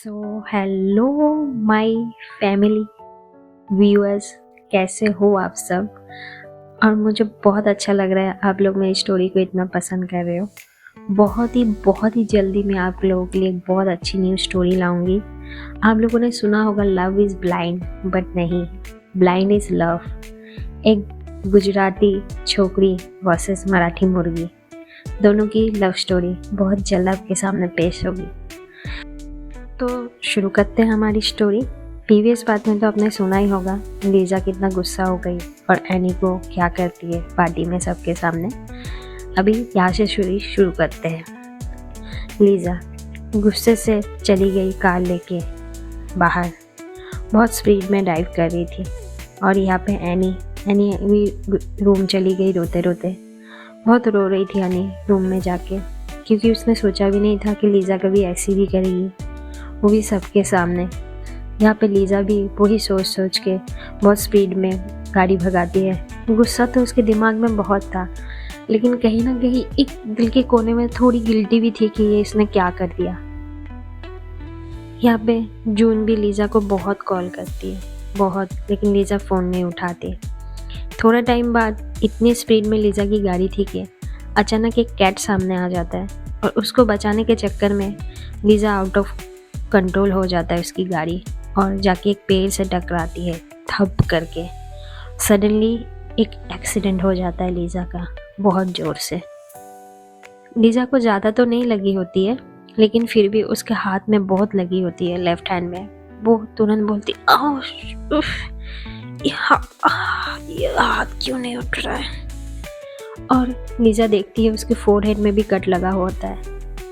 So hello my family viewers, कैसे हो आप सब। और मुझे बहुत अच्छा लग रहा है आप लोग मेरी स्टोरी को इतना पसंद कर रहे हो। बहुत ही जल्दी मैं आप लोगों के लिए एक बहुत अच्छी न्यू स्टोरी लाऊंगी। आप लोगों ने सुना होगा लव इज़ ब्लाइंड, बट नहीं, ब्लाइंड इज़ लव। एक गुजराती छोकरी वर्सेस मराठी मुर्गी, दोनों की लव स्टोरी बहुत जल्द आपके सामने पेश होगी। तो शुरू करते हैं हमारी स्टोरी। प्रीवियस बात में तो आपने सुना ही होगा लीजा कितना गुस्सा हो गई और एनी को क्या करती है पार्टी में सबके सामने। अभी यहाँ से शुरू करते हैं। लीजा गुस्से से चली गई कार लेके बाहर, बहुत स्पीड में ड्राइव कर रही थी। और यहाँ पे एनी भी रूम चली गई रोते रोते। बहुत रो रही थी एनी रूम में जाके, क्योंकि उसने सोचा भी नहीं था कि लीजा कभी ऐसी भी करेगी, वो भी सबके सामने। यहाँ पे लीजा भी वही सोच के बहुत स्पीड में गाड़ी भगाती है। गुस्सा तो उसके दिमाग में बहुत था, लेकिन कहीं ना कहीं एक दिल के कोने में थोड़ी गिल्टी भी थी कि ये इसने क्या कर दिया। यहाँ पे जून भी लीजा को बहुत कॉल करती है, बहुत, लेकिन लीजा फ़ोन नहीं उठाती। थोड़ा टाइम बाद इतनी स्पीड में लीजा की गाड़ी थी कि अचानक एक कैट सामने आ जाता है और उसको बचाने के चक्कर में लीजा आउट ऑफ कंट्रोल हो जाता है उसकी गाड़ी और जाके एक पेड़ से टकराती है थप करके। सडनली एक एक्सीडेंट हो जाता है लीजा का, बहुत ज़ोर से। लीजा को ज़्यादा तो नहीं लगी होती है, लेकिन फिर भी उसके हाथ में बहुत लगी होती है, लेफ्ट हैंड में। वो तुरंत बोलती उफ, ये हाथ क्यों नहीं उठ रहा है। और लीजा देखती है उसके फोरहेड में भी कट लगा होता है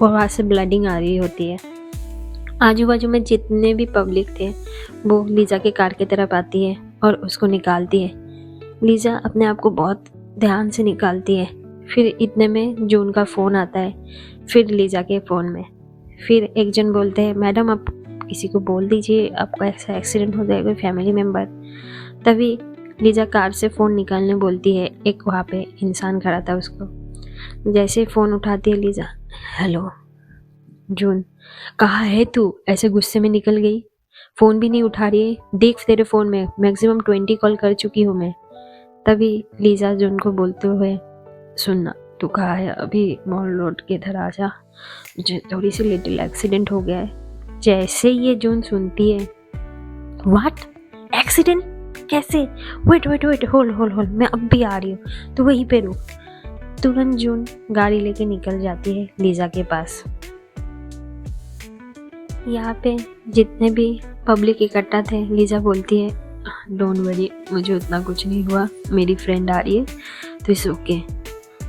और वहाँ से ब्लडिंग आ रही होती है। आजू बाजू में जितने भी पब्लिक थे वो लीजा के कार की तरफ आती है और उसको निकालती है। लीजा अपने आप को बहुत ध्यान से निकालती है। फिर इतने में जून का फ़ोन आता है, फिर लीजा के फ़ोन में। फिर एक जन बोलते हैं, मैडम आप किसी को बोल दीजिए आपका ऐसा एक्सीडेंट हो जाएगा, फैमिली मेम्बर। तभी लीजा कार से फ़ोन निकालने बोलती है। एक वहाँ पे इंसान खड़ा था, उसको जैसे फ़ोन उठाती है लीजा, हेलो जून, कहाँ है तू? ऐसे गुस्से में निकल गई, फ़ोन भी नहीं उठा रही है, देख तेरे फ़ोन में मैक्सिमम 20 कॉल कर चुकी हूँ मैं। तभी लीजा जून को बोलते हुए, सुनना तू कहाँ है, अभी मॉल रोड के इधर आ जा, मुझे थोड़ी सी लिटिल एक्सीडेंट हो गया है। जैसे ये जून सुनती है, व्हाट एक्सीडेंट, कैसे, वेट होल्ड, मैं अब भी आ रही हूँ, तो वहीं पे रुक। तुरंत जून गाड़ी लेके निकल जाती है लीजा के पास। यहाँ पे जितने भी पब्लिक इकट्ठा थे, लीजा बोलती है, डोंट वरी, मुझे उतना कुछ नहीं हुआ, मेरी फ्रेंड आ रही है तो इट्स ओके।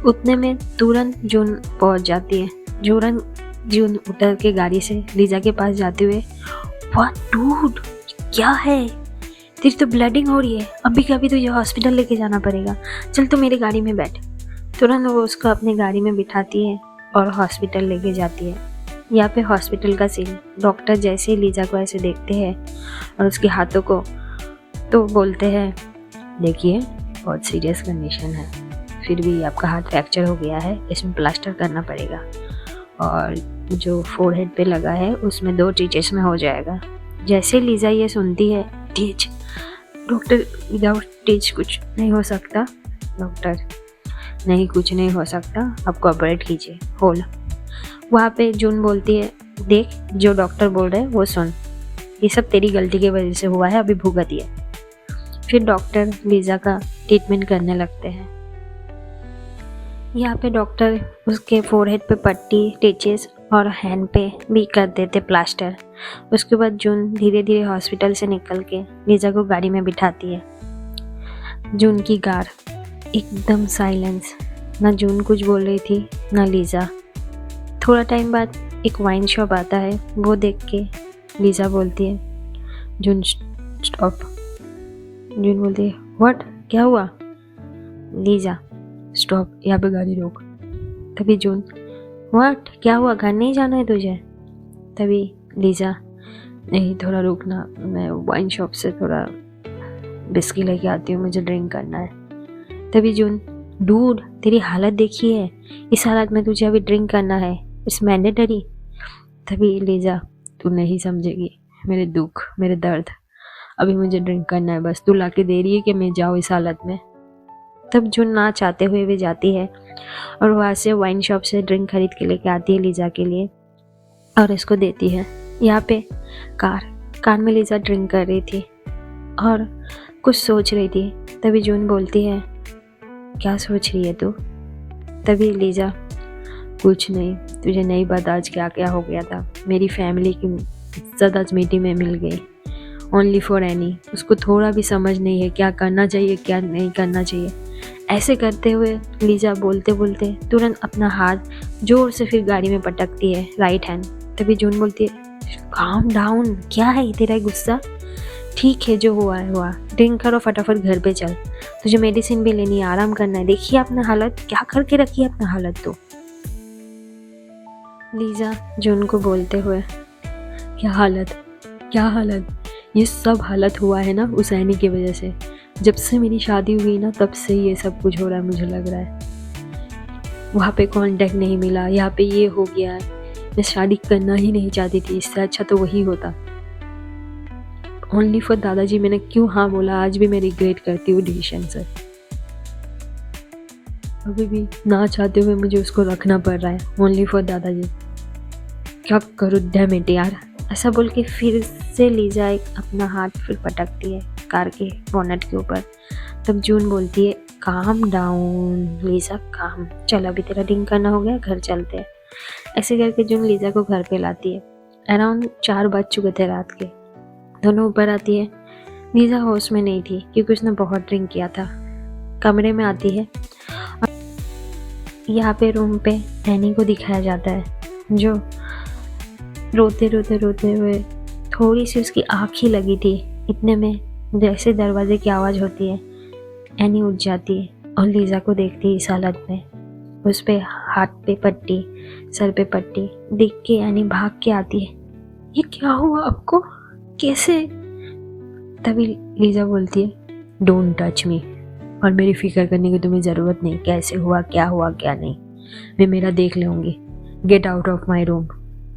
उतने में तुरंत जून पहुँच जाती है। जून उतर के गाड़ी से लीजा के पास जाते हुए, व्हाट डूड, क्या है, तेरी तो ब्लीडिंग हो रही है, अभी के अभी तुझे हॉस्पिटल लेके जाना पड़ेगा, चल तो मेरी गाड़ी में बैठ। तुरंत वो उसको अपनी गाड़ी में बिठाती है और हॉस्पिटल लेके जाती है। यहाँ पे हॉस्पिटल का सीन, डॉक्टर जैसे ही लीजा को ऐसे देखते हैं और उसके हाथों को, तो बोलते हैं, देखिए बहुत सीरियस कंडीशन है, फिर भी आपका हाथ फ्रैक्चर हो गया है, इसमें प्लास्टर करना पड़ेगा और जो फोरहेड पे लगा है उसमें 2 स्टिचेस में हो जाएगा। जैसे लीजा ये सुनती है, टीच डॉक्टर, विदाउट टीच कुछ नहीं हो सकता, डॉक्टर नहीं कुछ नहीं हो सकता, आपको ऑपरेट कीजिए, होल। वहाँ पे जून बोलती है, देख जो डॉक्टर बोल रहे हैं वो सुन, ये सब तेरी गलती की वजह से हुआ है, अभी भुगत है। फिर डॉक्टर लीजा का ट्रीटमेंट करने लगते हैं। यहाँ पे डॉक्टर उसके फोरहेड पे पट्टी, टिचेस और हैंड पे भी कर देते प्लास्टर। उसके बाद जून धीरे धीरे हॉस्पिटल से निकल के लीजा को गाड़ी में बिठाती है। जून की कार, एकदम साइलेंस, ना जून कुछ बोल रही थी ना लीजा। थोड़ा टाइम बाद एक वाइन शॉप आता है, वो देख के लीजा बोलती है, जून स्टॉप। जून बोलती है, व्हाट, क्या हुआ? लीजा स्टॉप, यहाँ पे गाड़ी रोक। तभी जून, व्हाट, क्या हुआ, घर नहीं जाना है तुझे? तभी लीजा, नहीं थोड़ा रुकना, मैं वाइन शॉप से थोड़ा बिस्की लेके आती हूँ, मुझे ड्रिंक करना है। तभी जून, डूड तेरी हालत देखी है, इस हालत में तुझे अभी ड्रिंक करना है, इट्स मैंडेटरी। तभी लीजा, तू नहीं समझेगी मेरे दुख, मेरे दर्द। अभी मुझे ड्रिंक करना है बस, तू लाके दे रही है कि मैं जाऊँ इस हालत में। तब जून ना चाहते हुए भी जाती है और वहाँ से वाइन शॉप से ड्रिंक खरीद के लेके आती है लीजा के लिए और इसको देती है। यहाँ पे कार में लीजा ड्रिंक कर रही थी और कुछ सोच रही थी। तभी जून बोलती है, क्या सोच रही है तू? तभी लीजा, कुछ नहीं, तुझे नहीं पता आज क्या क्या हो गया था। मेरी फैमिली की इज्जत आज मिट्टी में मिल गई, ओनली फॉर एनी। उसको थोड़ा भी समझ नहीं है क्या करना चाहिए क्या नहीं करना चाहिए। ऐसे करते हुए लीजा बोलते बोलते तुरंत अपना हाथ जोर से फिर गाड़ी में पटकती है, राइट हैंड। तभी जून बोलती है, काम डाउन, क्या है तेरा गुस्सा? ठीक है, जो हुआ है हुआ, ड्रिंक करो, फटाफट घर पे चल, तुझे मेडिसिन भी लेनी है, आराम करना है। देखिए अपना हालत, क्या करके रखी है अपना हालत तो। लीजा जून को बोलते हुए, क्या हालत, ये सब हालत हुआ है ना उस ऐनी की वजह से। जब से मेरी शादी हुई ना तब से ये सब कुछ हो रहा है, मुझे लग रहा है। वहाँ पे कांटेक्ट नहीं मिला, यहाँ पे ये हो गया है। मैं शादी करना ही नहीं चाहती थी, इससे अच्छा तो वही होता। ओनली फॉर दादाजी मैंने क्यों हाँ बोला, आज भी मैं रिग्रेट करती हूँ डिसीजन से। अभी भी ना चाहते हुए मुझे उसको रखना पड़ रहा है, ओनली फॉर दादाजी। क्या करूँ डैम इट यार। ऐसा बोल के फिर से लीजा एक अपना हाथ फिर पटकती है कार के बोनट के ऊपर। तब जून बोलती है, काम डाउन लीजा, काम, चल अभी तेरा ड्रिंक करना हो गया, घर चलते हैं। ऐसे करके जून लीजा को घर पे लाती है। अराउंड 4 बज चुके थे रात के। दोनों ऊपर आती है। लीजा होश में नहीं थी क्योंकि उसने बहुत ड्रिंक किया था। कमरे में आती है। यहाँ पे रूम पे एनी को दिखाया जाता है, जो रोते हुए थोड़ी सी उसकी आँख ही लगी थी, इतने में जैसे दरवाजे की आवाज़ होती है, एनी उठ जाती है और लीजा को देखती है इस हालत में। उस पे हाथ पे पट्टी, सर पे पट्टी देख के एनी भाग के आती है, ये क्या हुआ आपको, कैसे? तभी लीजा बोलती है, डोंट टच मी, और मेरी फिक्र करने की तुम्हें ज़रूरत नहीं, कैसे हुआ क्या नहीं, मैं मेरा देख लूँगी, get out of my room.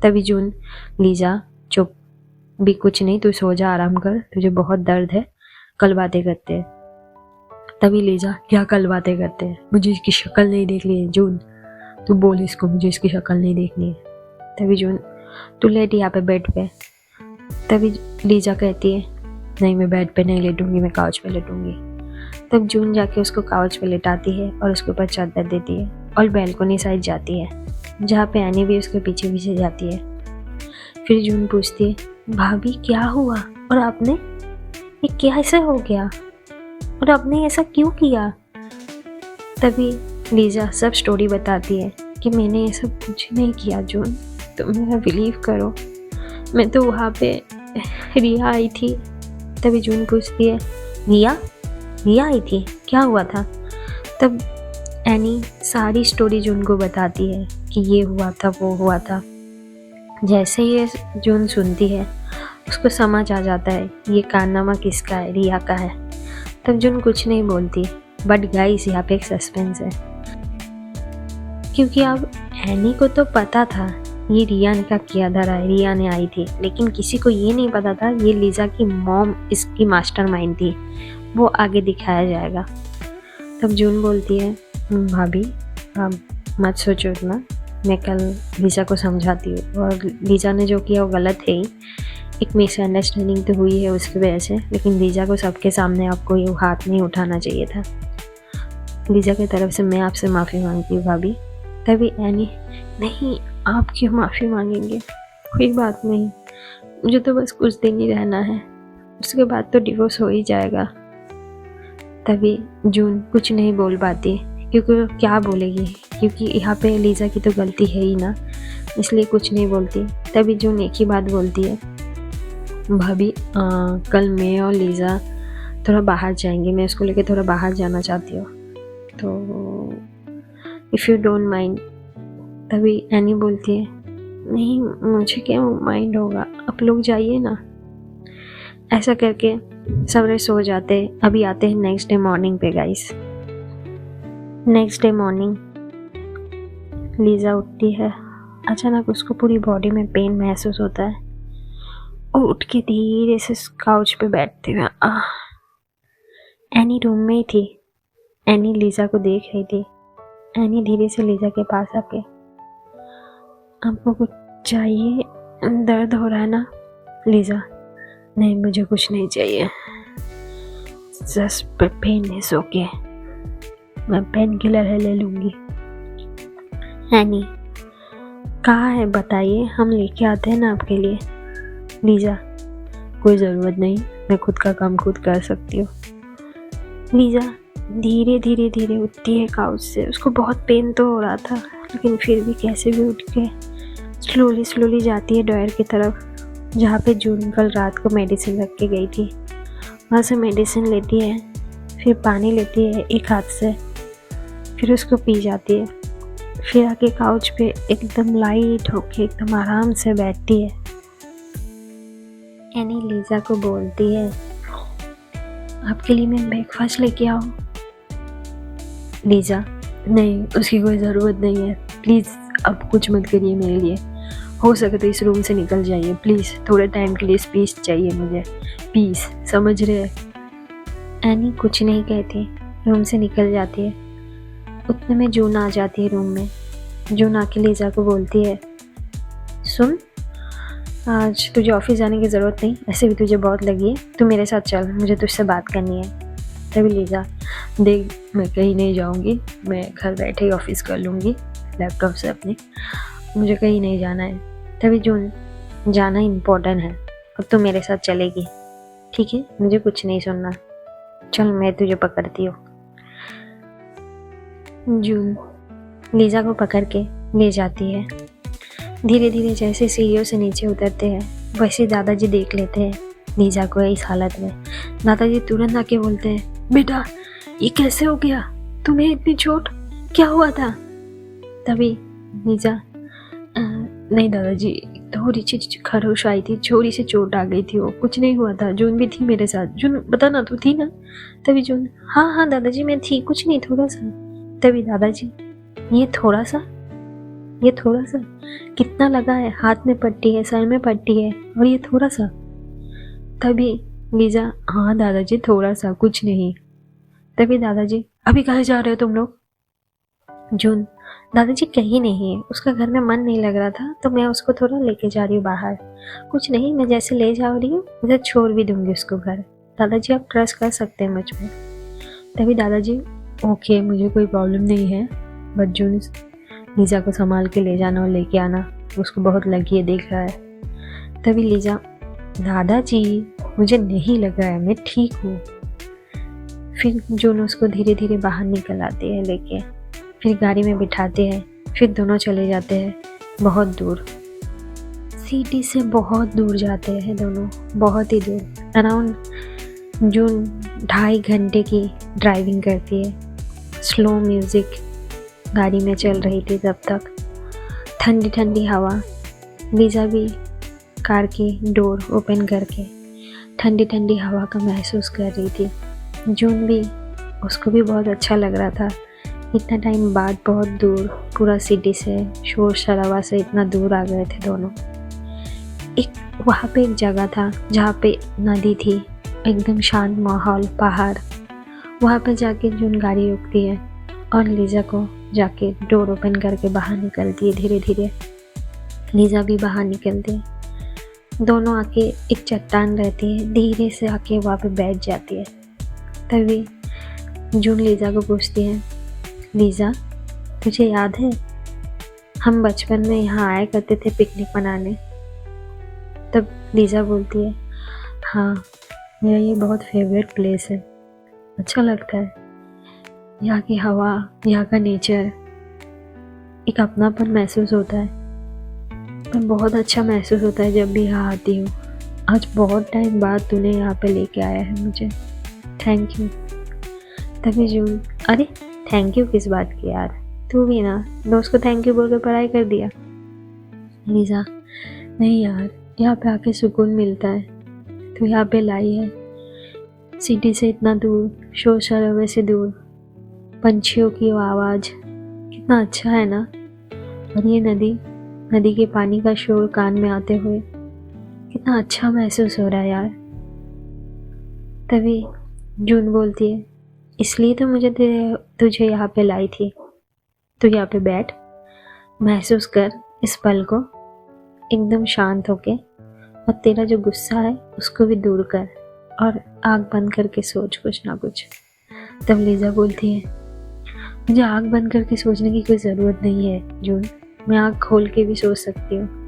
तभी जून, लीजा चुप, भी कुछ नहीं, तू सो जा, आराम कर, तुझे बहुत दर्द है, कल बातें करते हैं। तभी लीजा, क्या कल बातें करते हैं, मुझे इसकी शक्ल नहीं देखनी है जून, तू बोल इसको, मुझे इसकी शक्ल नहीं देखनी है। तभी जून, तू लेट यहाँ पे बेड पे। तभी लीजा कहती है, नहीं मैं बेड पे नहीं लेटूंगी, मैं काउच पे लेटूंगी। तब जून जाके उसको काउच पे लेटाती है और उसके ऊपर चादर देती है और बैल्कनी साइड जाती है, जहाँ पे एनी भी उसके पीछे पीछे जाती है। फिर जून पूछती है, भाभी क्या हुआ, और आपने ये कैसे हो गया, और आपने ऐसा क्यों किया? तभी लीजा सब स्टोरी बताती है कि मैंने ये सब कुछ नहीं किया जून, तुम मेरा बिलीव करो, मैं तो वहाँ पे रिया आई थी। तभी जून पूछती है, रिया आई थी, क्या हुआ था? तब एनी सारी स्टोरी जून को बताती है कि ये हुआ था वो हुआ था। जैसे ये जून सुनती है उसको समझ आ जाता है ये कारनामा किसका है, रिया का है। तब जून कुछ नहीं बोलती, बट गाइस यहाँ पे एक सस्पेंस है, क्योंकि अब एनी को तो पता था ये रिया का किया धरा है, रिया ने आई थी, लेकिन किसी को ये नहीं पता था ये लीजा की मॉम इसकी मास्टरमाइंड थी, वो आगे दिखाया जाएगा। तब जून बोलती है, भाभी आप मत सोचो इतना, मैं कल लीजा को समझाती हूँ, और लीजा ने जो किया वो गलत है ही, एक मिसअंडरस्टैंडिंग तो हुई है उसकी वजह से, लेकिन लीजा को सबके सामने आपको ये हाथ नहीं उठाना चाहिए था। लीजा की तरफ से मैं आपसे माफ़ी मांगती हूँ भाभी। तभी एनी, नहीं आप क्यों माफ़ी मांगेंगे, कोई बात नहीं, मुझे तो बस कुछ दिन ही रहना है, उसके बाद तो डिवोर्स हो ही जाएगा। तभी जून कुछ नहीं बोल पाती, क्योंकि वो क्या बोलेगी, क्योंकि यहाँ पे लीजा की तो गलती है ही ना, इसलिए कुछ नहीं बोलती। तभी जून एक ही बात बोलती है, भाभी कल मैं और लीजा थोड़ा बाहर जाएंगे, मैं उसको लेके थोड़ा बाहर जाना चाहती हूँ, तो इफ़ यू डोंट माइंड। तभी एनी बोलती है, नहीं मुझे क्या माइंड होगा, आप लोग जाइए ना। ऐसा करके सवेरे सो जाते। अभी आते हैं नेक्स्ट डे मॉर्निंग पे guys. Next day morning Lisa उठती है, अचानक उसको पूरी बॉडी में पेन महसूस होता है। उठ के धीरे से काउच पे बैठते हुए एनी रूम में ही थी। एनी लीजा को देख रही थी। एनी धीरे से लीजा के पास आके, आपको कुछ चाहिए? दर्द हो रहा है ना? लीजा, नहीं मुझे कुछ नहीं चाहिए, जस्ट पेन इज ओके, मैं पेन किलर है ले लूँगी। एनी, कहाँ है बताइए, हम लेके आते हैं ना आपके लिए। लीजा, कोई ज़रूरत नहीं, मैं खुद का काम खुद कर सकती हूँ। लीजा धीरे धीरे धीरे उठती है काउच से। उसको बहुत पेन तो हो रहा था, लेकिन फिर भी कैसे भी उठ के स्लोली स्लोली जाती है ड्रॉयर की तरफ, जहाँ पे जून कल रात को मेडिसिन रख के गई थी। वहाँ से मेडिसिन लेती है, फिर पानी लेती है एक हाथ से, फिर उसको पी जाती है। फिर आके काउच पे एकदम लाइट होके एकदम आराम से बैठती है। एनी लीजा को बोलती है, आपके लिए मैं ब्रेकफास्ट लेके आऊँ? लीजा, नहीं उसकी कोई ज़रूरत नहीं है, प्लीज़ अब कुछ मत करिए मेरे लिए, हो सके तो इस रूम से निकल जाइए प्लीज़, थोड़े टाइम के लिए पीस चाहिए मुझे, पीस, समझ रहे? एनी कुछ नहीं कहती, रूम से निकल जाती है। उतने में जून आ जाती है रूम में। जून आके लीजा को बोलती है, सुन, आज तुझे ऑफिस जाने की ज़रूरत नहीं, ऐसे भी तुझे बहुत लगी है, तू मेरे साथ चल, मुझे तुझसे बात करनी है। तभी लीजा, देख मैं कहीं नहीं जाऊंगी, मैं घर बैठे ही ऑफिस कर लूँगी लैपटॉप से अपने, मुझे कहीं नहीं जाना है। तभी जून, जाना इम्पोर्टेंट है, अब तू मेरे साथ चलेगी, ठीक है? मुझे कुछ नहीं सुनना, चल मैं तुझे पकड़ती हूँ। जून लीजा को पकड़ के ले जाती है। धीरे धीरे जैसे सीढ़ियों से नीचे उतरते हैं, वैसे दादाजी देख लेते हैं लीजा को इस हालत में। दादाजी तुरंत आके बोलते हैं, बेटा ये कैसे हो गया, तुम्हें इतनी चोट, क्या हुआ था? तभी लीजा, नहीं दादाजी, थोड़ी सी खरोश आई थी, छोटी सी चोट आ गई थी, वो कुछ नहीं हुआ था, जून भी थी मेरे साथ। जून बता ना, तू थी ना? तभी जून, हाँ हाँ दादाजी मैं थी, कुछ नहीं, थोड़ा सा। तभी दादाजी, ये थोड़ा सा कितना लगा है? हाथ में पट्टी है, सर में पट्टी है, और ये थोड़ा सा? तभी लीजा, हाँ दादाजी थोड़ा सा, कुछ नहीं। तभी दादाजी, अभी कहाँ जा रहे हो तुम लोग? जून, दादाजी कहीं नहीं है, उसका घर में मन नहीं लग रहा था तो मैं उसको थोड़ा लेके जा रही हूँ बाहर। कुछ नहीं, मैं जैसे ले जा रही हूँ उसे छोड़ भी दूंगी उसको घर। दादाजी आप ट्रस्ट कर सकते हैं मुझ पर। तभी दादाजी, ओके मुझे कोई प्रॉब्लम नहीं है, बट जून लीजा को संभाल के ले जाना और लेके आना, उसको बहुत लगी है, देख रहा है। तभी लीजा, दादाजी मुझे नहीं लगा है, मैं ठीक हूँ। फिर जून उसको धीरे धीरे बाहर निकल आती है लेके, फिर गाड़ी में बिठाते हैं, फिर दोनों चले जाते हैं बहुत दूर, सिटी से बहुत दूर जाते हैं दोनों, बहुत ही दूर। अराउंड जून 2.5 घंटे की ड्राइविंग करती है। स्लो म्यूज़िक गाड़ी में चल रही थी तब तक, ठंडी ठंडी हवा। लीजा भी कार की डोर ओपन करके ठंडी ठंडी हवा का महसूस कर रही थी। जून भी, उसको भी बहुत अच्छा लग रहा था, इतना टाइम बाद बहुत दूर, पूरा सिटी से, शोर शराबा से इतना दूर आ गए थे दोनों। वहाँ पे एक जगह था जहाँ पे नदी थी, एकदम शांत माहौल, पहाड़। वहाँ पे जाके जून गाड़ी रुकती है और लीजा को जाके डोर ओपन करके बाहर निकलती है धीरे धीरे। लीजा भी बाहर निकलती है, दोनों आके एक चट्टान रहती है, धीरे से आके वहाँ पे बैठ जाती है। तभी जून लीजा को पूछती है, लीजा तुझे याद है हम बचपन में यहाँ आया करते थे पिकनिक मनाने? तब लीजा बोलती है, हाँ मेरा ये बहुत फेवरेट प्लेस है, अच्छा लगता है, यहाँ की हवा, यहाँ का नेचर, एक अपनापन महसूस होता है, पर बहुत अच्छा महसूस होता है जब भी यहाँ आती हूँ। आज बहुत टाइम बाद तूने यहाँ पे लेके आया है मुझे, थैंक यू। तभी जून, अरे थैंक यू किस बात की यार, तू भी ना दोस्त को थैंक यू बोल के पढ़ाई कर दिया। लीजा, नहीं यार, यहाँ पे आके सुकून मिलता है, तू यहाँ पे लाई है, सिटी से इतना दूर, शोर शराबे से दूर, पंछियों की आवाज़, कितना अच्छा है ना। और ये नदी के पानी का शोर कान में आते हुए कितना अच्छा महसूस हो रहा है यार। तभी जून बोलती है, इसलिए तो मुझे तुझे यहाँ पे लाई थी। तू यहाँ पे बैठ, महसूस कर इस पल को एकदम शांत होके, और तेरा जो गुस्सा है उसको भी दूर कर, और आँख बंद करके सोच कुछ ना कुछ। तब लीजा बोलती है, मुझे आँख बंद करके सोचने की कोई ज़रूरत नहीं है जून, मैं आँख खोल के भी सोच सकती हूँ।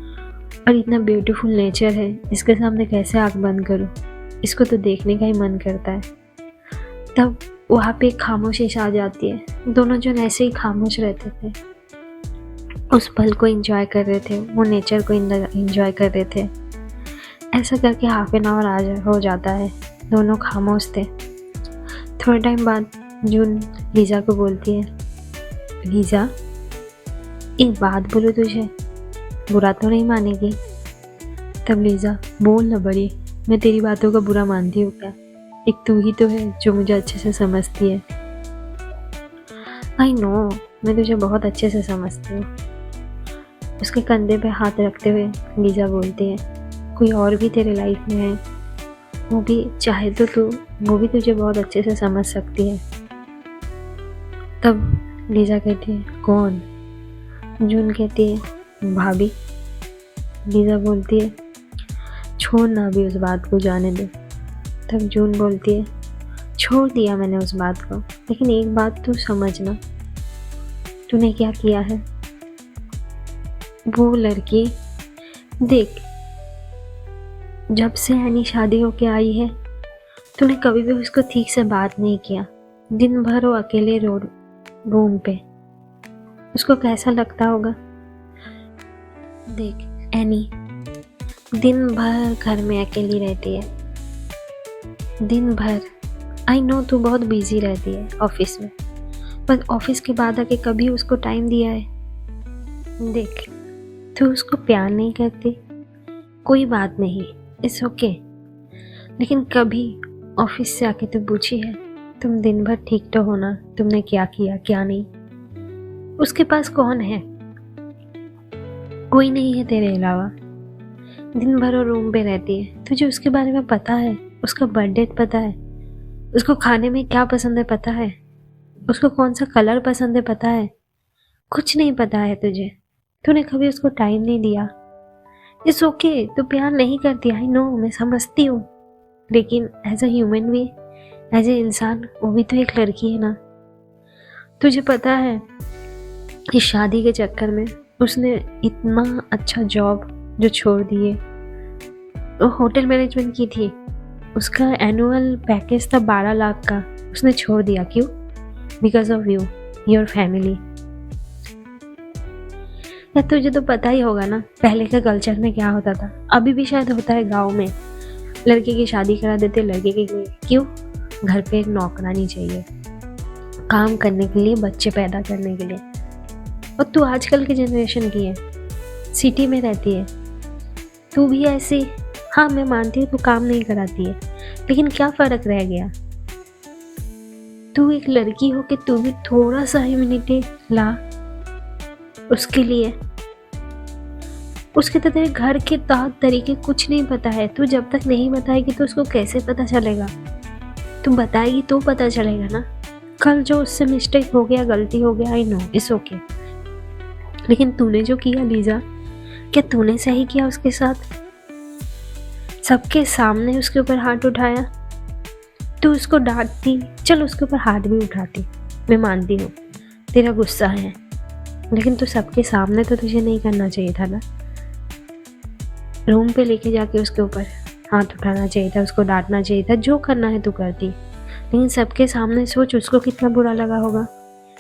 और इतना ब्यूटीफुल नेचर है, इसके सामने कैसे आँख बंद करूँ, इसको तो देखने का ही मन करता है। तब वहाँ पे एक खामोशी आ जाती है। दोनों जन ऐसे ही खामोश रहते थे, उस पल को एंजॉय कर रहे थे, वो नेचर को एंजॉय कर रहे थे। ऐसा करके हाफ एन आवर हो जाता है, दोनों खामोश थे। थोड़े टाइम बाद जून लीजा को बोलती है, लीजा एक बात बोलो तुझे, बुरा तो नहीं मानेगी? तब लीजा, बोल ना बड़ी, मैं तेरी बातों का बुरा मानती हूँ क्या? एक तू ही तो है जो मुझे अच्छे से समझती है। आई नो, मैं तुझे बहुत अच्छे से समझती हूँ। उसके कंधे पे हाथ रखते हुए लीजा बोलती है, कोई और भी तेरे लाइफ में है, वो भी चाहे तो तू वो भी तुझे बहुत अच्छे से समझ सकती है। तब लीजा कहती है, कौन? जून कहती है, भाभी। लीजा बोलती है, छोड़ ना अभी उस बात को, जाने दे। तब जून बोलती है, छोड़ दिया मैंने उस बात को, लेकिन एक बात तू समझना, तूने क्या किया है। वो लड़की देख, जब से एनी शादी होके आई है, तूने कभी भी उसको ठीक से बात नहीं किया। दिन भर वो अकेले रूम पे, उसको कैसा लगता होगा। देख एनी दिन भर घर में अकेली रहती है, दिन भर। आई नो तू बहुत बिजी रहती है ऑफिस में, पर ऑफिस के बाद आके कभी उसको टाइम दिया है? देख, तू उसको प्यार नहीं करती, कोई बात नहीं, इट्स ओके, लेकिन कभी ऑफिस से आके तू पूछी है, तुम दिन भर ठीक तो हो ना, तुमने क्या किया क्या नहीं? उसके पास कौन है? कोई नहीं है तेरे अलावा। दिन भर वो रूम पे रहती है, तुझे उसके बारे में पता है? उसका बर्थडे पता है? उसको खाने में क्या पसंद है पता है? उसको कौन सा कलर पसंद है पता है? कुछ नहीं पता है तुझे। तूने कभी उसको टाइम नहीं दिया। इट्स ओके, तू प्यार नहीं करती, आई नो, मैं समझती हूँ, लेकिन एज अ ह्यूमन भी, एज ए इंसान, वो भी तो एक लड़की है ना। तुझे पता है इस शादी के चक्कर में उसने इतना अच्छा जॉब जो छोड़ दिए, वो होटल मैनेजमेंट की थी, उसका एनुअल पैकेज था 12 लाख का, उसने छोड़ दिया। क्यों? Because of you, your family. या तुझे तो पता ही होगा ना पहले के कल्चर में क्या होता था, अभी भी शायद होता है गांव में, लड़के की शादी करा देते लड़के के लिए। क्यों? घर पे एक नौकरानी चाहिए काम करने के लिए, बच्चे पैदा करने के लिए। और तू आजकल की जनरेशन की है, सिटी में रहती है, तू भी ऐसी। हाँ मैं मानती हूँ तू काम नहीं कराती है, लेकिन क्या फ़र्क रह गया? तू एक लड़की हो कि तू भी थोड़ा सा ह्यूमैनिटी ला उसके लिए। उसके तो तेरे घर के तौर तरीके कुछ नहीं पता है। तू जब तक नहीं बताएगी तो उसको कैसे पता चलेगा? तू बताएगी तो पता चलेगा ना। कल जो उससे मिस्टेक हो गया, गलती हो गया, आई नो, इट्स ओके, लेकिन तूने जो किया लीजा, क्या तूने सही किया उसके साथ? सबके सामने उसके ऊपर हाथ उठाया। तू उसको डांटती, चल उसके ऊपर हाथ भी उठाती, मैं मानती हूँ तेरा गुस्सा है, लेकिन तू सबके सामने तो तुझे नहीं करना चाहिए था ना। रूम पे लेके जाके उसके ऊपर हाथ उठाना चाहिए था, उसको डांटना चाहिए था, जो करना है तू करती, लेकिन सबके सामने सोच उसको कितना बुरा लगा होगा।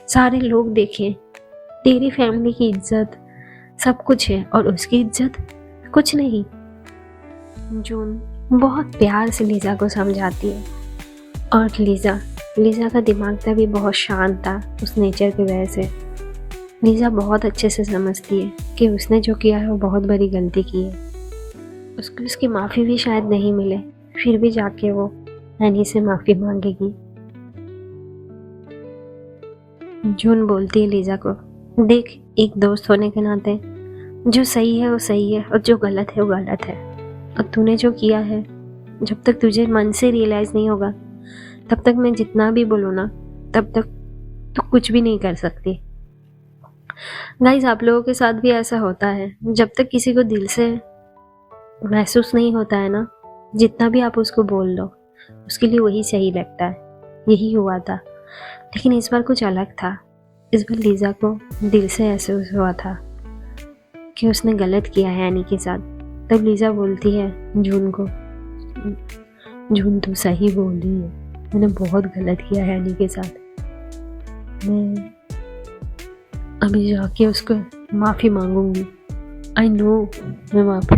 सारे लोग देखें, तेरी फैमिली की इज्जत सब कुछ है और उसकी इज्जत कुछ नहीं। जून बहुत प्यार से लीजा को समझाती है, और लीजा का दिमाग था भी बहुत शांत था उस नेचर की वजह से। लीजा बहुत अच्छे से समझती है कि उसने जो किया है वो बहुत बड़ी गलती की है, उसको उसकी माफ़ी भी शायद नहीं मिले, फिर भी जाके वो एनी से माफ़ी मांगेगी। जून बोलती है लीजा को, देख एक दोस्त होने के नाते जो सही है वो सही है और जो गलत है वो गलत है। और तूने जो किया है, जब तक तुझे मन से रियलाइज़ नहीं होगा तब तक मैं जितना भी बोलूँ ना, तब तक तू कुछ भी नहीं कर सकती। गाइस, आप लोगों के साथ भी ऐसा होता है, जब तक किसी को दिल से महसूस नहीं होता है ना, जितना भी आप उसको बोल लो उसके लिए वही सही लगता है। यही हुआ था, लेकिन इस बार कुछ अलग था। इस बार लीजा को दिल से महसूस हुआ था कि उसने गलत किया है एनी के साथ। तब लीजा बोलती है जून को, जून तू सही बोल रही है, मैंने बहुत गलत किया है एनी के साथ। मैं अभी जाके उसको माफ़ी मांगूंगी। आई नो मैं माफ़ी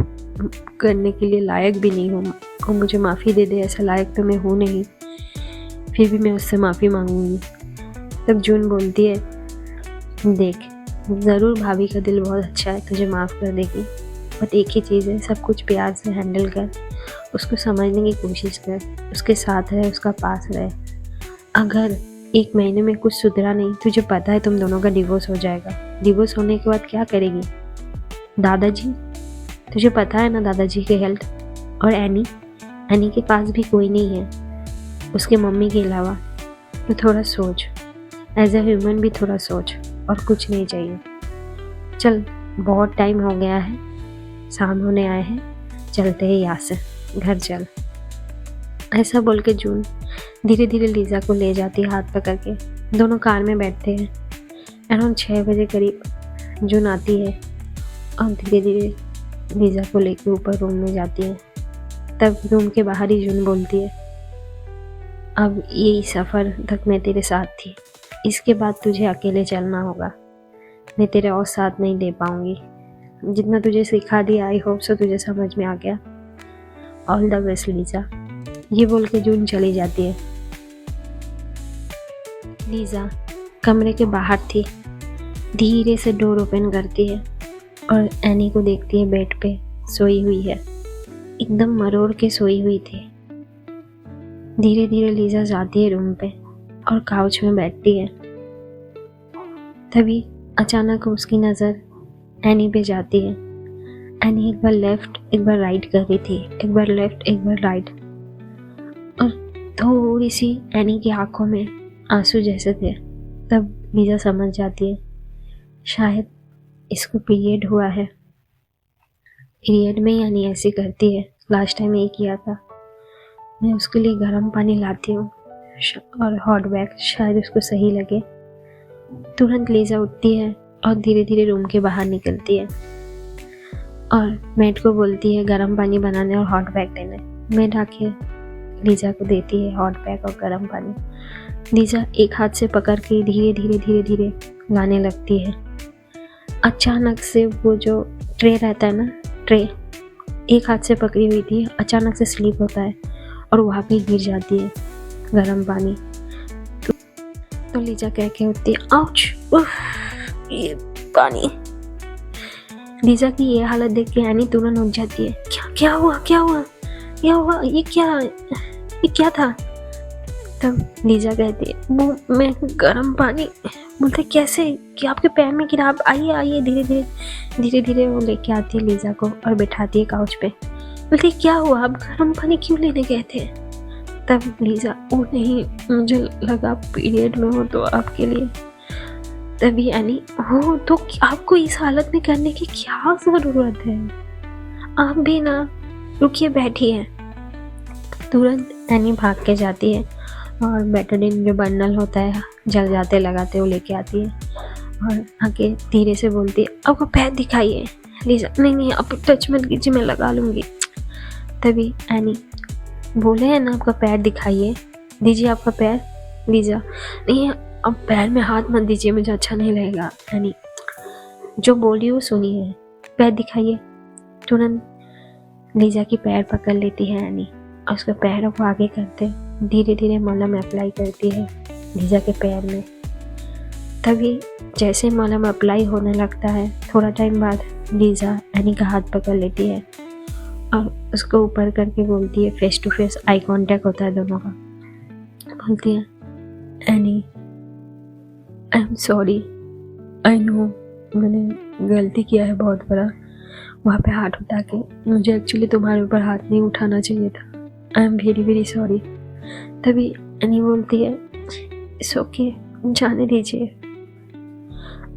करने के लिए लायक भी नहीं हूँ, और मुझे माफ़ी दे दे ऐसा लायक तो मैं हूँ नहीं, फिर भी मैं उससे माफ़ी मांगूंगी। तब जून बोलती है, देख ज़रूर भाभी का दिल बहुत अच्छा है, तुझे माफ़ कर देगी, बट एक ही चीज़ है, सब कुछ प्यार से हैंडल कर, उसको समझने की कोशिश कर, उसके साथ रहे, उसका पास रहे। अगर 1 महीने में कुछ सुधरा नहीं, तुझे पता है तुम दोनों का डिवोर्स हो जाएगा। डिवोर्स होने के बाद क्या करेगी? दादाजी, तुझे पता है ना दादाजी की हेल्थ, और एनी के पास भी कोई नहीं है उसके मम्मी के अलावा। तो थोड़ा सोच, एज ए ह्यूमन भी थोड़ा सोच, और कुछ नहीं चाहिए। चल बहुत टाइम हो गया है, शाम होने आए हैं, चलते हैं यहाँ से, घर चल। ऐसा बोल के जून धीरे धीरे लीजा को ले जाती है हाथ पकड़ के। दोनों कार में बैठते हैं। अराउंड 6 बजे करीब जून आती है और धीरे धीरे लीजा को लेकर ऊपर रूम में जाती है। तब रूम के बाहर ही जून बोलती है, अब यही सफ़र तक मैं तेरे साथ थी, इसके बाद तुझे अकेले चलना होगा, मैं तेरे और साथ नहीं दे पाऊँगी। जितना तुझे सिखा दिया, आई होप सो तुझे समझ में आ गया। All the best Lisa. ये बोल के जून चली जाती है। लीजा कमरे के बाहर थी, धीरे से डोर ओपन करती है और एनी को देखती है बेड पे सोई हुई है, एकदम मरोड़ के सोई हुई थी। धीरे धीरे लीजा जाती है रूम पे और काउच में बैठती है। तभी अचानक उसकी नज़र एनी पे जाती है। एनी एक बार लेफ्ट एक बार राइट कर रही थी, एक बार लेफ्ट एक बार राइट, और थोड़ी सी एनी की आंखों में आंसू जैसे थे। तब लीजा समझ जाती है शायद इसको पीरियड हुआ है। पीरियड में यानी ऐसी करती है, लास्ट टाइम यही किया था। मैं उसके लिए गर्म पानी लाती हूँ और हॉट बैग, शायद उसको सही लगे। तुरंत लीजा उठती है और धीरे धीरे रूम के बाहर निकलती है और मेड को बोलती है गर्म पानी बनाने और हॉट बैग देने। मेड आके लीजा को देती है हॉट बैग और गर्म पानी। लीजा एक हाथ से पकड़ के धीरे धीरे धीरे धीरे लाने लगती है। अचानक से वो जो ट्रे रहता है ना, ट्रे एक हाथ से पकड़ी हुई थी, अचानक से स्लिप होता है और वहाँ पे गिर जाती है गर्म पानी। तो लीजा कह के उठती है, आउच, ये पानी। लीजा की ये हालत देख के एनी तुरंत उठ जाती है। क्या हुआ, क्या हुआ, क्या हुआ, ये क्या था? तब लीजा कहती है, वो मैं गर्म पानी। बोलते कैसे कि आपके पैर में गिरा? आप आइए। धीरे धीरे वो लेके आती है लीजा को और बैठाती है काउच पे। बोलती क्या हुआ, आप गर्म पानी क्यों लेने गए थे? तब लीजा, ओ नहीं, मुझे लगा पीरियड में हो तो आपके लिए। तभी एनी, हो तो आपको इस हालत में करने की क्या ज़रूरत है? आप भी ना, रुकिए, बैठिए। तुरंत एनी भाग के जाती है और बेटाडीन जो बंडल होता है जल जाते लगाते वो लेके आती है और आके धीरे से बोलती है, आपको पैर दिखाइए। लीजा, नहीं आप टच मत कीजिए, मैं लगा लूँगी। तभी एनी, बोले हैं ना आपका पैर दिखाइए, दीजिए आपका पैर। लीजा, नहीं अब पैर में हाथ मत दीजिए, मुझे अच्छा नहीं लगेगा। एनी, जो बोली वो सुनिए, पैर दिखाइए। तुरंत लीजा की पैर पकड़ लेती है एनी और उसके पैरों को आगे करते धीरे धीरे मलहम अप्लाई करती है लीजा के पैर में। तभी जैसे मलहम अप्लाई होने लगता है, थोड़ा टाइम बाद लीजा एनी का हाथ पकड़ लेती है और उसको ऊपर करके बोलती है, face to face eye contact होता है दोनों का। बोलती है, Annie, I am sorry, I know मैंने गलती किया है बहुत बड़ा, वहाँ पे हाथ उठा के, मुझे एक्चुअली तुम्हारे ऊपर हाथ नहीं उठाना चाहिए था, I am very very sorry. तभी एनी बोलती है इट्स ओके, जाने दीजिए,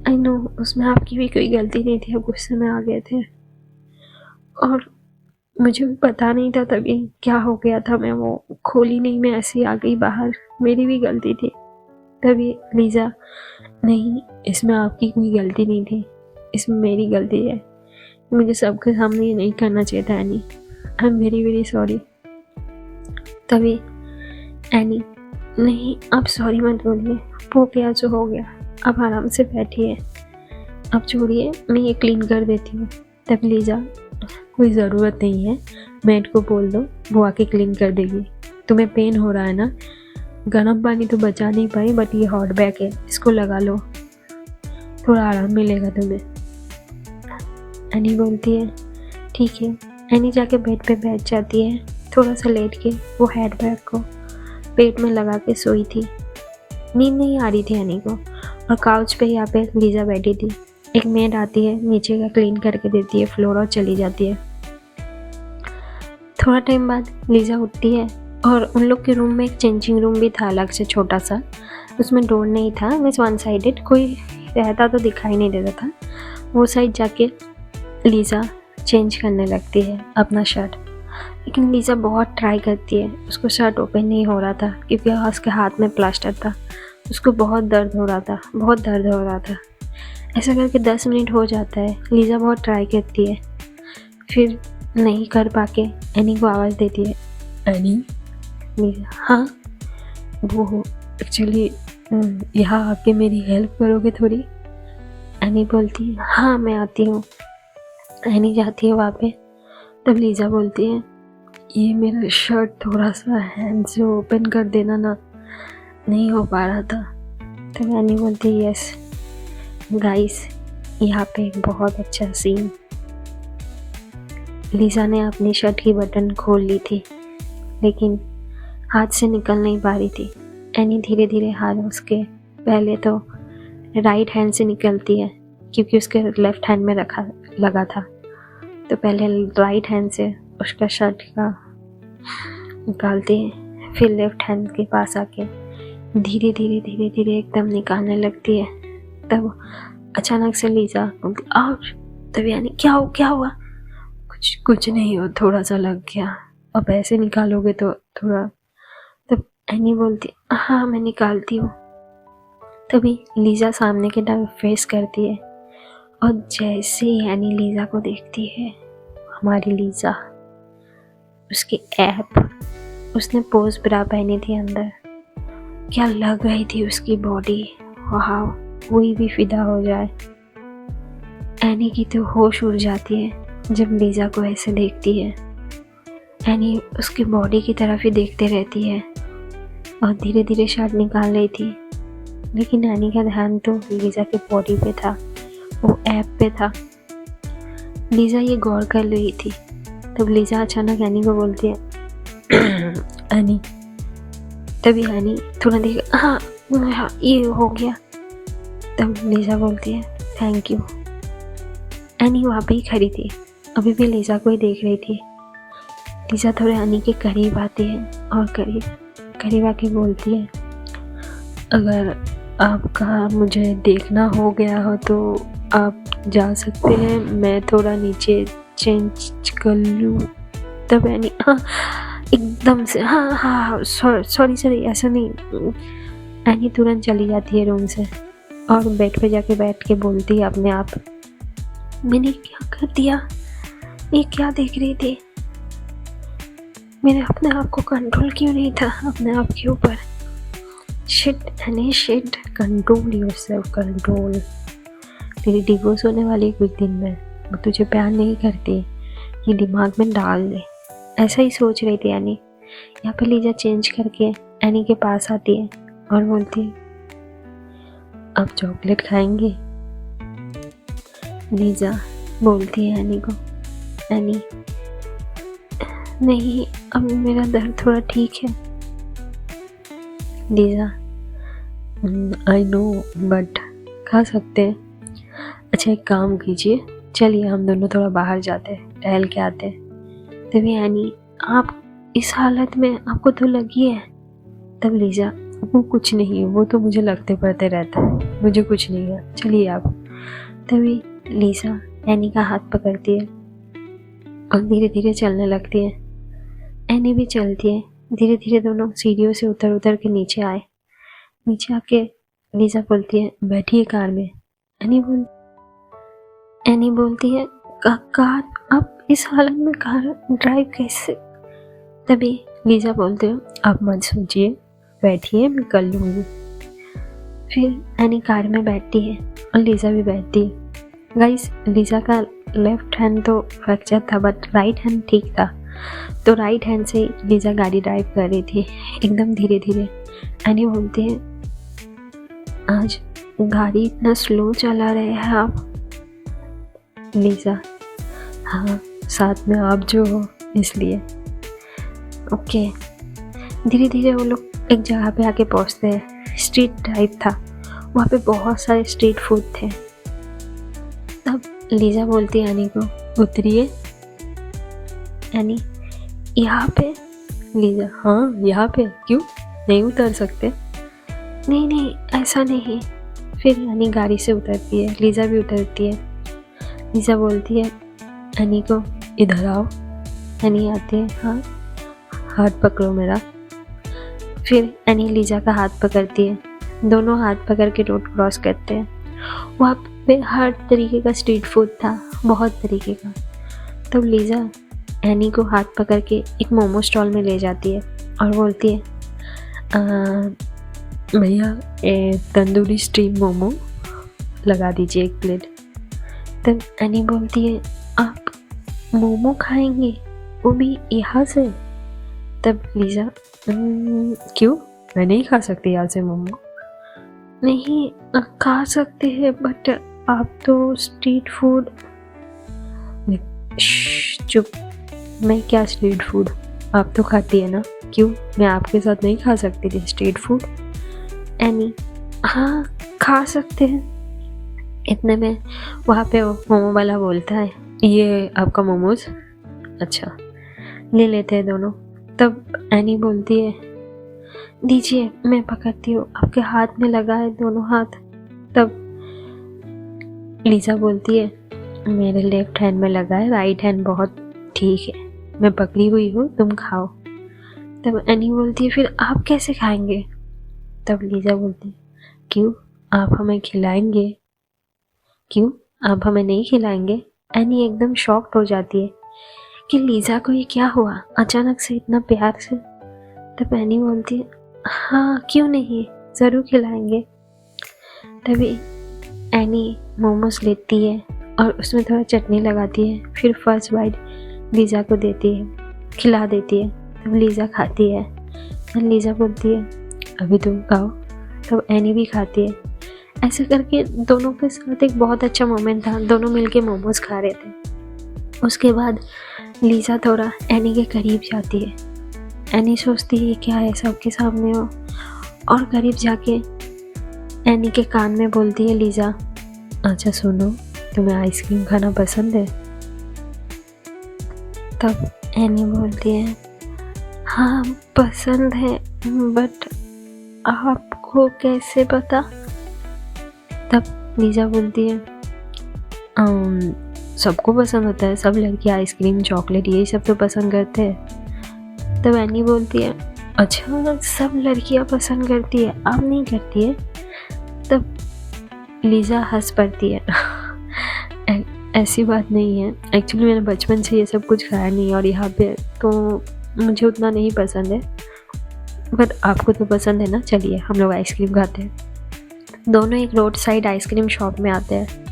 आई नो उसमें आपकी भी कोई गलती नहीं थी, आप गुस्से में आ गए थे और मुझे भी पता नहीं था तभी क्या हो गया था, मैं वो खोली नहीं, मैं ऐसे ही आ गई बाहर, मेरी भी गलती थी। तभी लीजा, नहीं इसमें आपकी कोई गलती नहीं थी, इसमें मेरी गलती है, मुझे सबके सामने ये नहीं करना चाहिए था any, I am very very sorry. तभी एनी, नहीं आप सॉरी मत बोलिए, वो गया जो हो गया, आप आराम से बैठिए, आप छोड़िए, मैं ये क्लीन कर देती हूँ। तब लीजा, कोई ज़रूरत नहीं है, मेड को बोल दो, वो आके क्लीन कर देगी, तुम्हें पेन हो रहा है ना, गर्म पानी तो बचा नहीं पाई बट ये हॉट बैग है, इसको लगा लो, थोड़ा आराम मिलेगा तुम्हें। एनी बोलती है ठीक है। एनी जाके बेड पे बैठ जाती है, थोड़ा सा लेट के वो हेड बैग को पेट में लगा के सोई थी, नींद नहीं आ रही थी एनी को, और काउच पे यहाँ पे लीजा बैठी थी। एक मेड आती है, नीचे का क्लीन करके देती है फ्लोर और चली जाती है। थोड़ा टाइम बाद लीजा उठती है और उन लोग के रूम में एक चेंजिंग रूम भी था अलग से छोटा सा, उसमें डोर नहीं था, मीन्स वन साइडेड, कोई रहता तो दिखाई नहीं देता था। वो साइड जाके लीजा चेंज करने लगती है अपना शर्ट, लेकिन लीजा बहुत ट्राई करती है, उसको शर्ट ओपन नहीं हो रहा था क्योंकि उसके हाथ में प्लास्टर था, उसको बहुत दर्द हो रहा था, बहुत दर्द हो रहा था। ऐसा करके 10 मिनट हो जाता है, लीजा बहुत ट्राई करती है, फिर नहीं कर पाके एनी को आवाज़ देती है, एनी। लीजा, हाँ, वो एक्चुअली यहाँ आके मेरी हेल्प करोगे थोड़ी? एनी बोलती है हाँ मैं आती हूँ। एनी जाती है वहाँ पे, तब लीजा बोलती है ये मेरा शर्ट थोड़ा सा हैंड से ओपन कर देना ना, नहीं हो पा रहा था। तब एनी बोलती है यस गाइस, यहाँ पे एक बहुत अच्छा सीन। लीजा ने अपनी शर्ट की बटन खोल ली थी, लेकिन हाथ से निकल नहीं पा रही थी। एनी धीरे धीरे हाथ उसके पहले तो राइट हैंड से निकलती है क्योंकि उसके लेफ्ट हैंड में रखा लगा था, तो पहले राइट हैंड से उसका शर्ट का निकालती है, फिर लेफ्ट हैंड के पास आके धीरे धीरे धीरे धीरे एकदम निकालने लगती है। तब अचानक से लीजा आउच, तब यानी क्या हुआ? कुछ नहीं हो, थोड़ा सा लग गया, अब ऐसे निकालोगे तो थोड़ा। तब एनी बोलती हाँ मैं निकालती हूँ। तभी लीजा सामने के तरफ फेस करती है और जैसे ही एनी लीजा को देखती है, हमारी लीजा, उसकी ऐप, उसने पोज ब्रा पहनी थी अंदर, क्या लग रही थी उसकी बॉडी, वाह, कोई भी फिदा हो जाए। एनी की तो होश उड़ जाती है जब लीजा को ऐसे देखती है। एनी उसकी बॉडी की तरफ ही देखते रहती है और धीरे धीरे शर्ट निकाल रही थी, लेकिन एनी का ध्यान तो लीजा के बॉडी पे था, वो ऐप पे था। लीजा ये गौर कर रही थी। तब लीजा अचानक एनी को बोलती है एनी। तभी एनी थोड़ा देख हाँ ये हो गया। तब लीजा बोलती है थैंक यू। एनी वहाँ पे ही खड़ी थी, अभी भी लीजा को ही देख रही थी। लीजा थोड़े एनी के करीब आती है और करीब आके बोलती है अगर आपका मुझे देखना हो गया हो तो आप जा सकते हैं, मैं थोड़ा नीचे चेंज कर लूँ। तब एनी हाँ एकदम से हाँ सॉरी ऐसा नहीं। एनी तुरंत चली जाती है रूम से और बेड पे जाके बैठ के बोलती है अपने आप, मैंने क्या कर दिया, ये क्या देख रही थी, मेरे अपने आप को कंट्रोल क्यों नहीं था अपने आप के ऊपर। Shit any shit, control yourself, control. तेरी डिवोर्स होने वाली कुछ दिन में, वो तुझे प्यार नहीं करती, ये दिमाग में डाल दे। ऐसा ही सोच रही थी एनी। यहाँ पे लीजा चेंज करके एनी के पास आती है और बोलती है अब चॉकलेट खाएंगे। लीजा बोलती है एनी को, एनी नहीं अब मेरा दर्द थोड़ा ठीक है। लीजा आई नो बट खा सकते हैं। अच्छा एक काम कीजिए, चलिए हम दोनों थोड़ा बाहर जाते हैं, टहल के आते हैं। तभी एनी, आप इस हालत में आपको तो लगी है। तब लीजा, वो कुछ नहीं, वो तो मुझे लगते पड़ते रहता है, मुझे कुछ नहीं है, चलिए आप। तभी लीजा एनी का हाथ पकड़ती है और धीरे धीरे चलने लगती है। एनी भी चलती है। धीरे धीरे दोनों सीढ़ियों से उतर उतर के नीचे आए। नीचे आके लीजा बोलती है, बैठिए कार में। एनी बोलती है, कार? अब इस हालत में कार ड्राइव कैसे? तभी लीजा बोलते हो, आप मत सोचिए, बैठिए, मैं कर लूँगी। फिर एनी कार में बैठती है और लीजा भी बैठती है। गाइस, लीजा का लेफ्ट हैंड तो फ्रैक्चर था बट राइट हैंड ठीक था, तो राइट हैंड से लीजा गाड़ी ड्राइव कर रही थी एकदम धीरे धीरे। एनी बोलती है, आज गाड़ी इतना स्लो चला रहे हैं आप? लीजा, हाँ, साथ में आप जो हो इसलिए। ओके। धीरे धीरे वो लोग एक जगह पे आके पहुंचते हैं। स्ट्रीट टाइप था, वहाँ पे बहुत सारे स्ट्रीट फूड थे। तब लीजा बोलती है एनी को, उतरिए। एनी, यहाँ पे? लीजा, हाँ यहाँ पे, क्यों नहीं उतर सकते? नहीं नहीं, ऐसा नहीं। फिर एनी गाड़ी से उतरती है, लीजा भी उतरती है। लीजा बोलती है एनी को, इधर आओ। एनी आती है, हाँ, हाथ पकड़ो मेरा। फिर एनी लीजा का हाथ पकड़ती है, दोनों हाथ पकड़ के रोड क्रॉस करते हैं। वहाँ पे हर तरीके का स्ट्रीट फूड था, बहुत तरीके का। तब लीजा एनी को हाथ पकड़ के एक मोमो स्टॉल में ले जाती है और बोलती है, भैया तंदूरी स्टीम मोमो लगा दीजिए 1 प्लेट। तब एनी बोलती है, आप मोमो खाएंगे, वो भी यहाँ से? तब लीजा, क्यों, मैं नहीं खा सकती यहाँ से मोमो? नहीं, खा सकते हैं बट आप तो स्ट्रीट फूड। चुप, मैं क्या स्ट्रीट फूड, आप तो खाती है ना, क्यों मैं आपके साथ नहीं खा सकती थी स्ट्रीट फूड? एनी, हाँ खा सकते हैं। इतने में वहाँ पे मोमो वाला बोलता है, ये आपका मोमोज, अच्छा ले लेते हैं दोनों। तब एनी बोलती है, दीजिए मैं पकड़ती हूँ, आपके हाथ में लगा है दोनों हाथ। तब लीजा बोलती है, मेरे लेफ्ट हैंड में लगा है, राइट हैंड बहुत ठीक है, मैं पकड़ी हुई हूँ, तुम खाओ। तब एनी बोलती है, फिर आप कैसे खाएंगे? तब लीजा बोलती है, क्यों, आप हमें खिलाएंगे? क्यों, आप हमें नहीं खिलाएंगे? एनी एकदम शॉक्ड हो जाती है कि लीजा को ये क्या हुआ अचानक से इतना प्यार से। तब एनी बोलती है, हाँ क्यों नहीं, ज़रूर खिलाएंगे। तभी एनी मोमोज लेती है और उसमें थोड़ा चटनी लगाती है, फिर फर्स्ट बाइट लीजा को देती है, खिला देती है। तब लीजा खाती है। लीजा बोलती है, अभी तुम खाओ। तब एनी भी खाती है। ऐसे करके दोनों के साथ एक बहुत अच्छा मोमेंट था, दोनों मिलके मोमोज खा रहे थे। उसके बाद लीजा थोड़ा एनी के करीब जाती है। एनी सोचती है क्या है, सबके सामने हो, और करीब जाके एनी के कान में बोलती है लीजा, अच्छा सुनो, तुम्हें आइसक्रीम खाना पसंद है? तब एनी बोलती है, हाँ पसंद है बट आपको कैसे पता? तब लीजा बोलती है, सबको पसंद होता है, सब लड़कियाँ आइसक्रीम चॉकलेट यही सब तो पसंद करते हैं। तब एनी बोलती है, अच्छा सब लड़कियाँ पसंद करती है, आप नहीं करती है? तब लीजा हंस पड़ती है ऐसी बात नहीं है, एक्चुअली मैंने बचपन से ये सब कुछ खाया नहीं और यहाँ पे तो मुझे उतना नहीं पसंद है, बट आपको तो पसंद है ना, चलिए हम लोग आइसक्रीम खाते हैं। दोनों एक रोड साइड आइसक्रीम शॉप में आते हैं।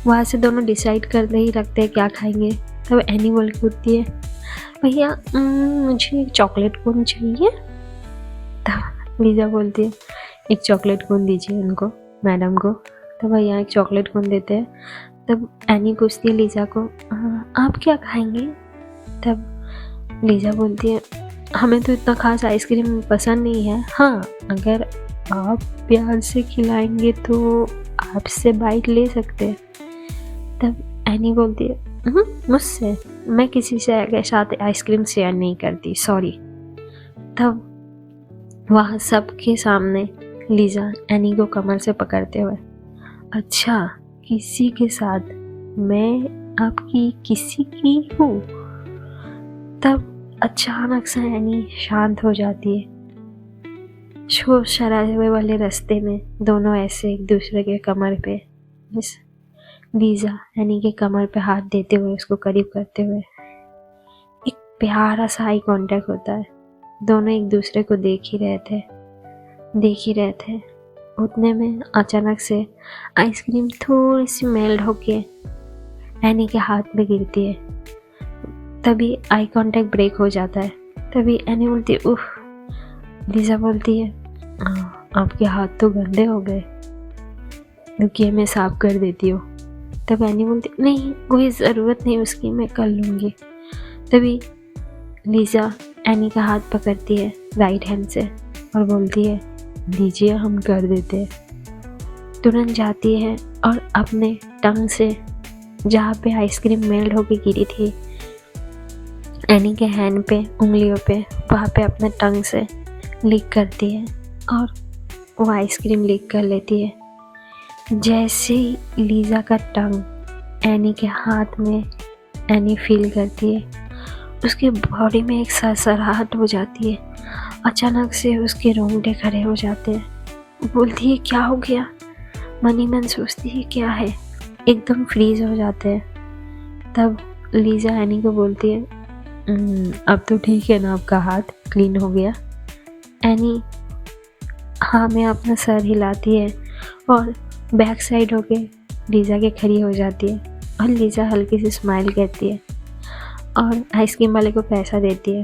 वहाँ से दोनों डिसाइड कर ही रखते हैं क्या खाएंगे। तब एनी बोल के उठती है, भैया मुझे एक चॉकलेट कोन चाहिए। तब लीजा बोलती है, एक चॉकलेट कोन दीजिए उनको, मैडम को। तब भैया एक चॉकलेट कोन देते हैं। तब एनी पूछती है लीजा को, आप क्या खाएंगे? तब लीजा बोलती है, हमें तो इतना खास आइसक्रीम पसंद नहीं है, हाँ अगर आप प्यार से खिलाएंगे तो आपसे बाइट ले सकते हैं। तब एनी बोलती है मुझसे? मैं किसी से के साथ आइसक्रीम शेयर नहीं करती, सॉरी। तब वहाँ सबके सामने लीजा एनी को कमर से पकड़ते हुए, अच्छा किसी के साथ? मैं आपकी किसी की हूँ? तब अचानक से एनी शांत हो जाती है। शोर शराबे वाले रास्ते में दोनों ऐसे एक दूसरे के कमर पे, लीजा एनी के कमर पे हाथ देते हुए उसको करीब करते हुए, एक प्यारा सा आई कांटेक्ट होता है। दोनों एक दूसरे को देख ही रहे थे। उतने में अचानक से आइसक्रीम थोड़ी सी मेल्ट होके एनी के हाथ में गिरती है। तभी आई कांटेक्ट ब्रेक हो जाता है। तभी एनी बोलती है उफ। लीजा बोलती है आपके हाथ तो गंदे हो गए, रुकिए मैं साफ कर देती हूँ। तब एनी बोलती नहीं कोई ज़रूरत नहीं उसकी, मैं कर लूँगी। तभी लीजा एनी का हाथ पकड़ती है राइट हैंड से और बोलती है दीजिए हम कर देते हैं। तुरंत जाती है और अपने टंग से जहाँ पे आइसक्रीम मेल्ट होके गिरी थी एनी के हैंड पे, उंगलियों पे, वहाँ पे अपने टंग से लिक करती है और वो आइसक्रीम लिक कर लेती है। जैसे ही लीजा का टंग एनी के हाथ में एनी फील करती है, उसकी बॉडी में एक सरसराहट हो जाती है। अचानक से उसके रोंगटे खड़े हो जाते हैं। बोलती है क्या हो गया? मन ही मन सोचती है क्या है, एकदम फ्रीज हो जाते हैं। तब लीजा एनी को बोलती है अब तो ठीक है ना, आपका हाथ क्लीन हो गया? एनी हाँ में अपना सर हिलाती है और बैक साइड होके लीजा के खड़ी हो जाती है और लीजा हल्की सी स्माइल करती है और आइसक्रीम वाले को पैसा देती है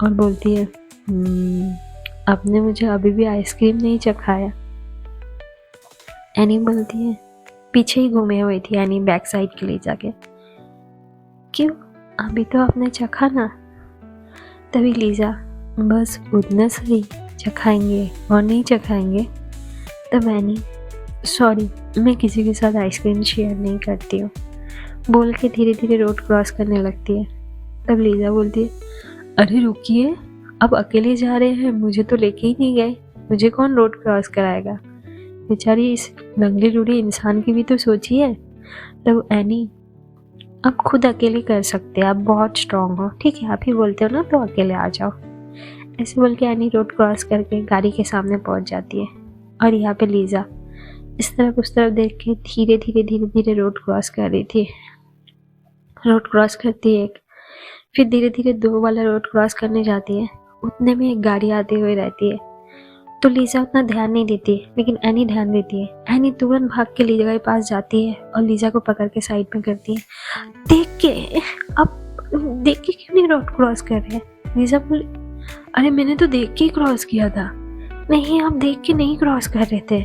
और बोलती है आपने मुझे अभी भी आइसक्रीम नहीं चखाया। एनी बोलती है पीछे ही घूमे हुई थी एनी बैक साइड के लिए जाके, क्यों अभी तो आपने चखा ना? तभी लीजा बस उतना सही चखाएंगे और नहीं चखाएंगे। तब एनी सॉरी मैं किसी के साथ आइसक्रीम शेयर नहीं करती हूँ बोल के धीरे धीरे रोड क्रॉस करने लगती है। तब लीजा बोलती है अरे रुकिए, अब अकेले जा रहे हैं, मुझे तो लेके ही नहीं गए, मुझे कौन रोड क्रॉस कराएगा? बेचारी इस लंगड़ी लूड़ी इंसान की भी तो सोचिए। तब एनी आप खुद अकेले कर सकते हैं, आप बहुत स्ट्रांग हो, ठीक है आप ही बोलते हो ना तो अकेले आ जाओ। ऐसे बोल के एनी रोड क्रॉस करके गाड़ी के सामने पहुंच जाती है और यहाँ पे लीजा इस तरफ उस तरफ देख के धीरे धीरे रोड क्रॉस कर रही थी। रोड क्रॉस करती है, फिर धीरे धीरे 2 वाला रोड क्रॉस करने जाती है। उतने में एक गाड़ी आती हुई रहती है तो लीजा उतना ध्यान नहीं देती, लेकिन एनी ध्यान देती है। एनी तुरंत भाग के लीजा के पास जाती है और लीजा को पकड़ के साइड में करती है। देख के क्यों नहीं रोड क्रॉस कर रहे? लीजा बोली अरे मैंने तो देख के ही क्रॉस किया था। नहीं आप देख के नहीं क्रॉस कर रहे थे।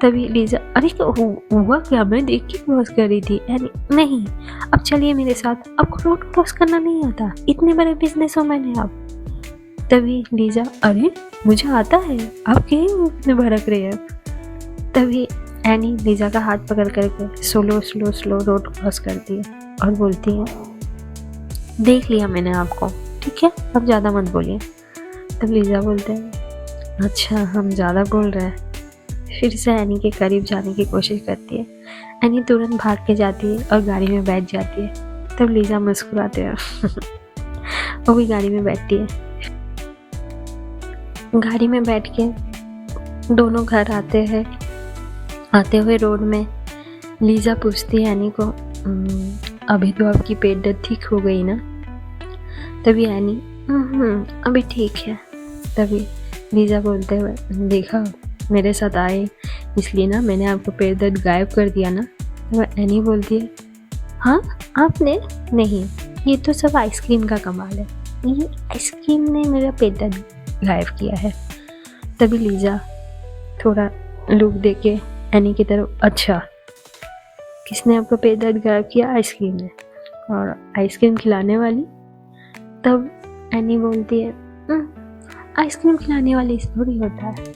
तभी लीजा अरे हुआ क्या, मैं देख के क्रॉस कर रही थी। एनी नहीं अब चलिए मेरे साथ, आपको रोड क्रॉस करना नहीं आता, इतने बड़े बिजनेस मैन है आप। तभी लीजा अरे मुझे आता है, आप क्यों इतने भड़क रहे हैं? तभी एनी लीजा का हाथ पकड़ करके स्लो रोड क्रॉस करती है और बोलती है देख लिया मैंने आपको, ठीक है अब ज़्यादा मत बोलिए। तब लीजा बोलते हैं अच्छा हम ज़्यादा बोल रहे हैं। फिर से एनी के करीब जाने की कोशिश करती है। एनी तुरंत भाग के जाती है और गाड़ी में बैठ जाती है। तब लीजा मुस्कुराते हैं वो भी गाड़ी में बैठती है। गाड़ी में बैठ के दोनों घर आते हुए रोड में लीजा पूछती है एनी को अभी तो आपकी पेट दर्द ठीक हो गई ना? तभी एनी अभी ठीक है। तभी लीजा बोलते हुए देखा मेरे साथ आए इसलिए ना मैंने आपको पेट दर्द गायब कर दिया ना? तो एनी बोलती है हाँ आपने? नहीं ये तो सब आइसक्रीम का कमाल है, ये आइसक्रीम ने मेरा पेट दर्द गायब किया है। तभी लीजा थोड़ा लुक दे के एनी की तरफ अच्छा किसने आपका पेट दर्द गायब किया? आइसक्रीम ने, और आइसक्रीम खिलाने वाली? तब एनी बोलती है आइसक्रीम खिलाने वाली थोड़ी होता है,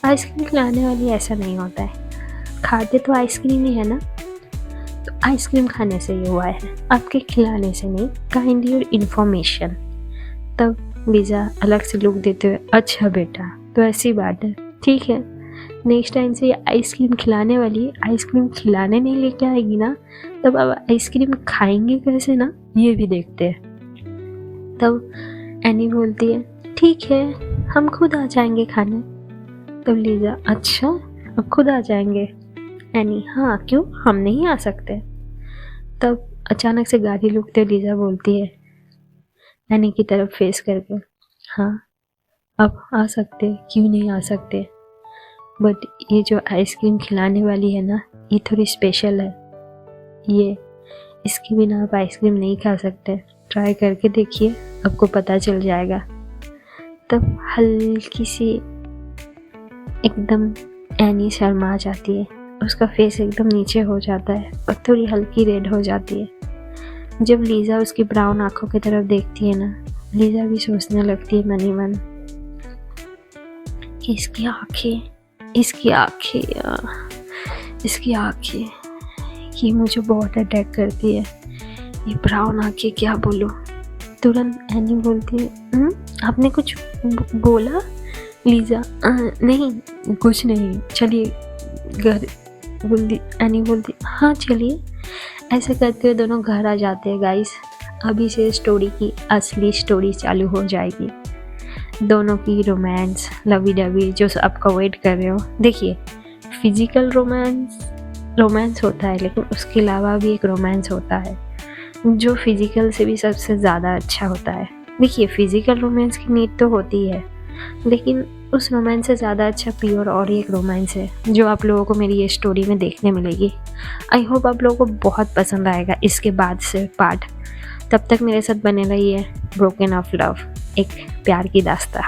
आइसक्रीम खिलाने वाली ऐसा नहीं होता है, खाते तो आइसक्रीम ही है ना। तो आइसक्रीम खाने से ये हुआ है, आपके खिलाने से नहीं, काइंड योर इन्फॉर्मेशन। तब लीजा अलग से लुक देते हुए, अच्छा बेटा तो ऐसी बात है, ठीक है, नेक्स्ट टाइम से ये आइसक्रीम खिलाने वाली आइसक्रीम खिलाने नहीं लेके आएगी ना, तब अब आइसक्रीम खाएंगे कैसे ना, ये भी देखते हैं। तब एनी बोलती है ठीक है, हम खुद आ जाएंगे खाने। तब लीजा अच्छा, अब खुद आ जाएंगे। एनी हाँ क्यों, हम नहीं आ सकते। तब अचानक से गाड़ी रुकते लीजा बोलती है एनी की तरफ फेस करके, हाँ अब आ सकते, क्यों नहीं आ सकते, बट ये जो आइसक्रीम खिलाने वाली है ना, ये थोड़ी स्पेशल है, ये इसके बिना आप आइसक्रीम नहीं खा सकते, ट्राई करके देखिए, आपको पता चल जाएगा। तब हल्की सी एकदम एनी शर्मा जाती है, उसका फेस एकदम नीचे हो जाता है और थोड़ी हल्की रेड हो जाती है। जब लीजा उसकी ब्राउन आंखों की तरफ देखती है ना, लीजा भी सोचने लगती है मन ही मन कि इसकी आँखें ये मुझे बहुत अटैक करती है, ये ब्राउन आँखें क्या बोलूँ। तुरंत एनी बोलती है आपने कुछ बोला? लीजा नहीं कुछ नहीं, चलिए घर। एनी बोलती हाँ चलिए। ऐसे करते हुए दोनों घर आ जाते हैं गाइस। अभी से स्टोरी की असली स्टोरी चालू हो जाएगी, दोनों की रोमांस लवी डवी जो आपका वेट कर रहे हो। देखिए फिजिकल रोमांस होता है, लेकिन उसके अलावा भी एक रोमांस होता है जो फिजिकल से भी सबसे ज़्यादा अच्छा होता है। देखिए फिजिकल रोमांस की नीड तो होती है, लेकिन उस रोमांस से ज़्यादा अच्छा प्योर और एक रोमांस है जो आप लोगों को मेरी ये स्टोरी में देखने मिलेगी। आई होप आप लोगों को बहुत पसंद आएगा इसके बाद से पार्ट। तब तक मेरे साथ बने रहिए। ब्रोकन ऑफ लव, एक प्यार की दास्तां।